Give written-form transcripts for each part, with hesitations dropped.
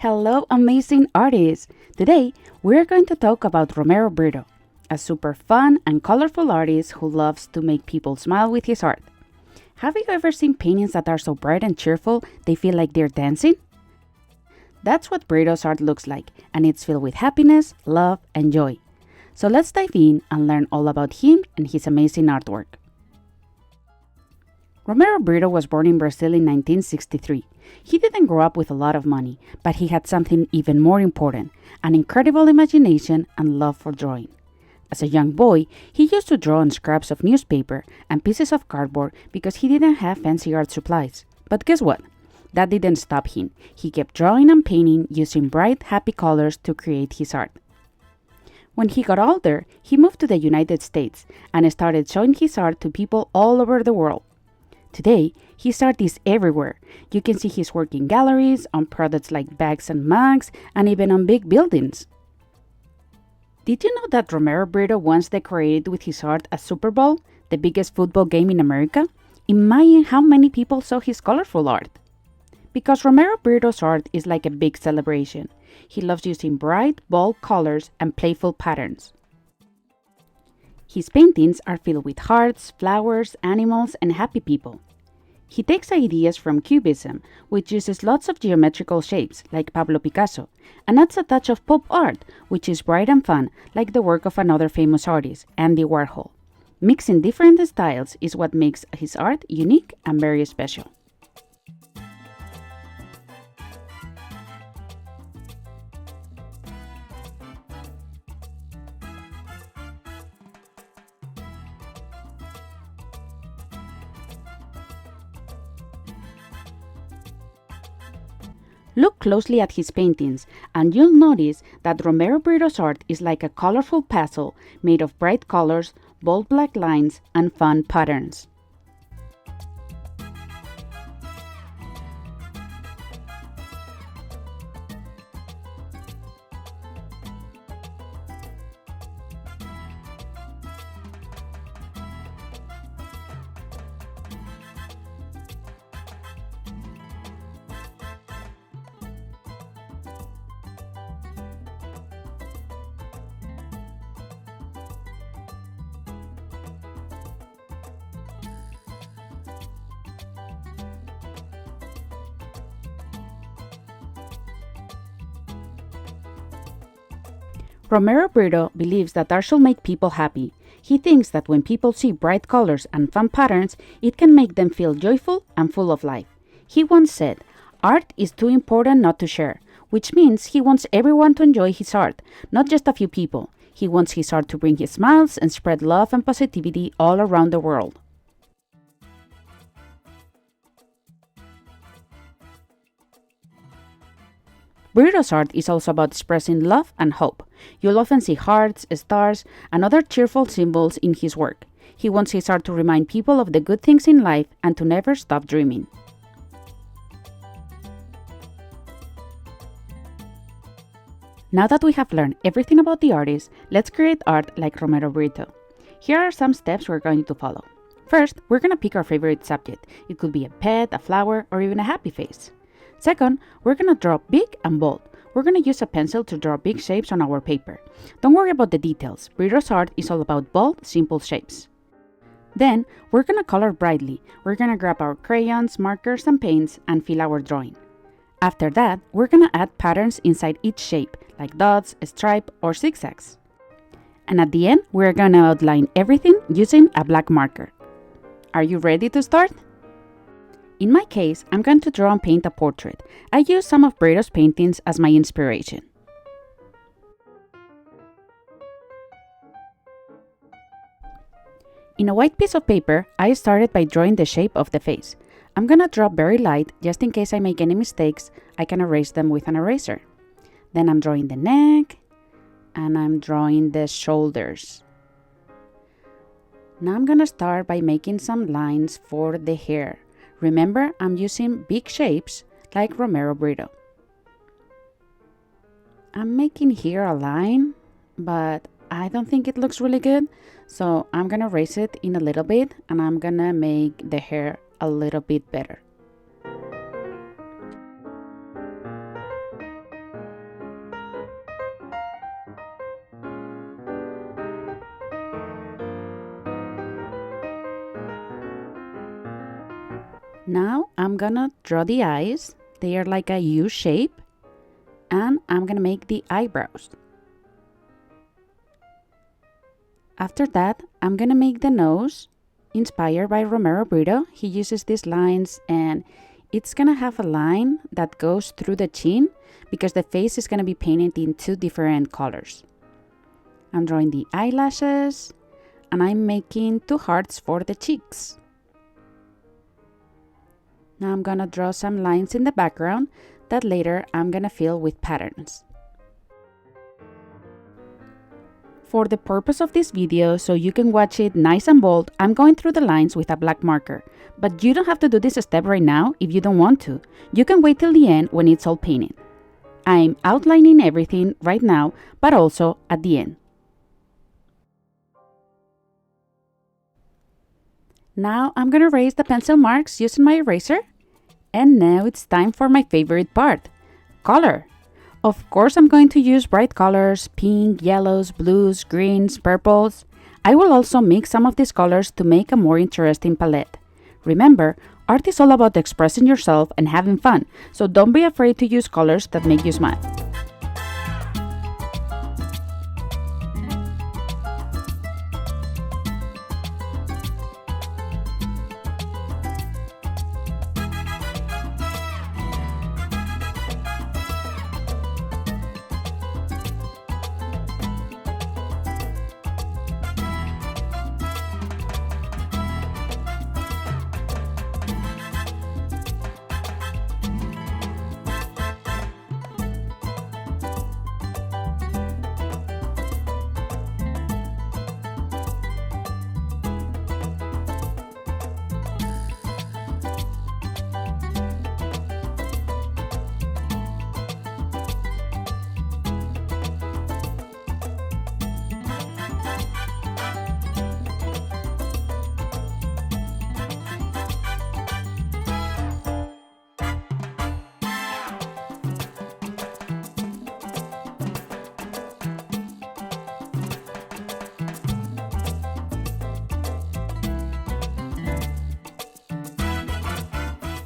Hello, amazing artists! Today, we're going to talk about Romero Britto, a super fun and colorful artist who loves to make people smile with his art. Have you ever seen paintings that are so bright and cheerful they feel like they're dancing? That's what Britto's art looks like, and it's filled with happiness, love, and joy. So let's dive in and learn all about him and his amazing artwork. Romero Britto was born in Brazil in 1963. He didn't grow up with a lot of money, but he had something even more important, an incredible imagination and love for drawing. As a young boy, he used to draw on scraps of newspaper and pieces of cardboard because he didn't have fancy art supplies. But guess what? That didn't stop him. He kept drawing and painting using bright, happy colors to create his art. When he got older, he moved to the United States and started showing his art to people all over the world. Today, his art is everywhere. You can see his work in galleries, on products like bags and mugs, and even on big buildings. Did you know that Romero Britto once decorated with his art a Super Bowl, the biggest football game in America? Imagine how many people saw his colorful art. Because Romero Britto's art is like a big celebration. He loves using bright, bold colors and playful patterns. His paintings are filled with hearts, flowers, animals, and happy people. He takes ideas from Cubism, which uses lots of geometrical shapes, like Pablo Picasso, and adds a touch of pop art, which is bright and fun, like the work of another famous artist, Andy Warhol. Mixing different styles is what makes his art unique and very special. Look closely at his paintings, and you'll notice that Romero Britto's art is like a colorful puzzle made of bright colors, bold black lines, and fun patterns. Romero Britto believes that art should make people happy. He thinks that when people see bright colors and fun patterns, it can make them feel joyful and full of life. He once said, "Art is too important not to share," which means he wants everyone to enjoy his art, not just a few people. He wants his art to bring his smiles and spread love and positivity all around the world. Britto's art is also about expressing love and hope. You'll often see hearts, stars, and other cheerful symbols in his work. He wants his art to remind people of the good things in life and to never stop dreaming. Now that we have learned everything about the artist, let's create art like Romero Britto. Here are some steps we're going to follow. First, we're going to pick our favorite subject. It could be a pet, a flower, or even a happy face. Second, we're going to draw big and bold. We're going to use a pencil to draw big shapes on our paper. Don't worry about the details. Britto's art is all about bold, simple shapes. Then, we're going to color brightly. We're going to grab our crayons, markers, and paints and fill our drawing. After that, we're going to add patterns inside each shape, like dots, a stripe, or zigzags. And at the end, we're going to outline everything using a black marker. Are you ready to start? In my case, I'm going to draw and paint a portrait. I use some of Britto's paintings as my inspiration. In a white piece of paper, I started by drawing the shape of the face. I'm going to draw very light, just in case I make any mistakes, I can erase them with an eraser. Then I'm drawing the neck, and I'm drawing the shoulders. Now I'm going to start by making some lines for the hair. Remember, I'm using big shapes like Romero Britto. I'm making here a line, but I don't think it looks really good. So I'm going to erase it in a little bit and I'm going to make the hair a little bit better. Now I'm gonna draw the eyes. They are like a U shape. And I'm gonna make the eyebrows. After that, I'm gonna make the nose, inspired by Romero Britto. He uses these lines and it's gonna have a line that goes through the chin because the face is gonna be painted in two different colors. I'm drawing the eyelashes and I'm making two hearts for the cheeks. Now I'm gonna draw some lines in the background that later I'm gonna fill with patterns. For the purpose of this video, so you can watch it nice and bold, I'm going through the lines with a black marker. But you don't have to do this step right now if you don't want to. You can wait till the end when it's all painted. I'm outlining everything right now, but also at the end. Now I'm gonna erase the pencil marks using my eraser. And now it's time for my favorite part, color. Of course, I'm going to use bright colors, pink, yellows, blues, greens, purples. I will also mix some of these colors to make a more interesting palette. Remember, art is all about expressing yourself and having fun, so don't be afraid to use colors that make you smile.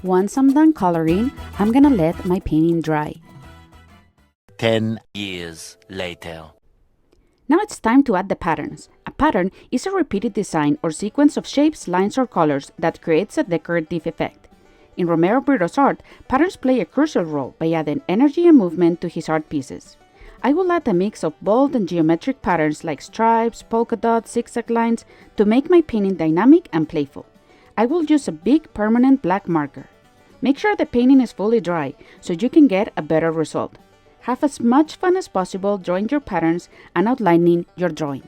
Once I'm done coloring, I'm gonna let my painting dry. 10 years later. Now it's time to add the patterns. A pattern is a repeated design or sequence of shapes, lines, or colors that creates a decorative effect. In Romero Britto's art, patterns play a crucial role by adding energy and movement to his art pieces. I will add a mix of bold and geometric patterns like stripes, polka dots, zigzag lines to make my painting dynamic and playful. I will use a big permanent black marker. Make sure the painting is fully dry so you can get a better result. Have as much fun as possible drawing your patterns and outlining your drawing.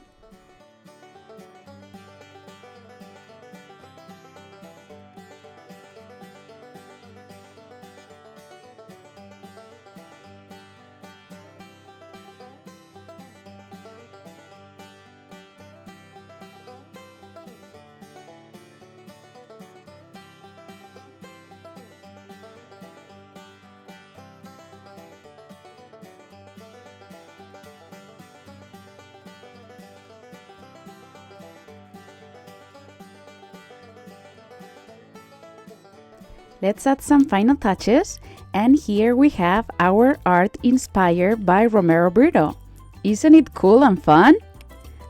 Let's add some final touches, and here we have our art inspired by Romero Britto. Isn't it cool and fun?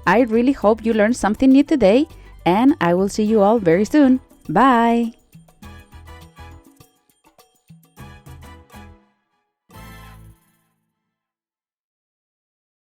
I really hope you learned something new today, and I will see you all very soon. Bye!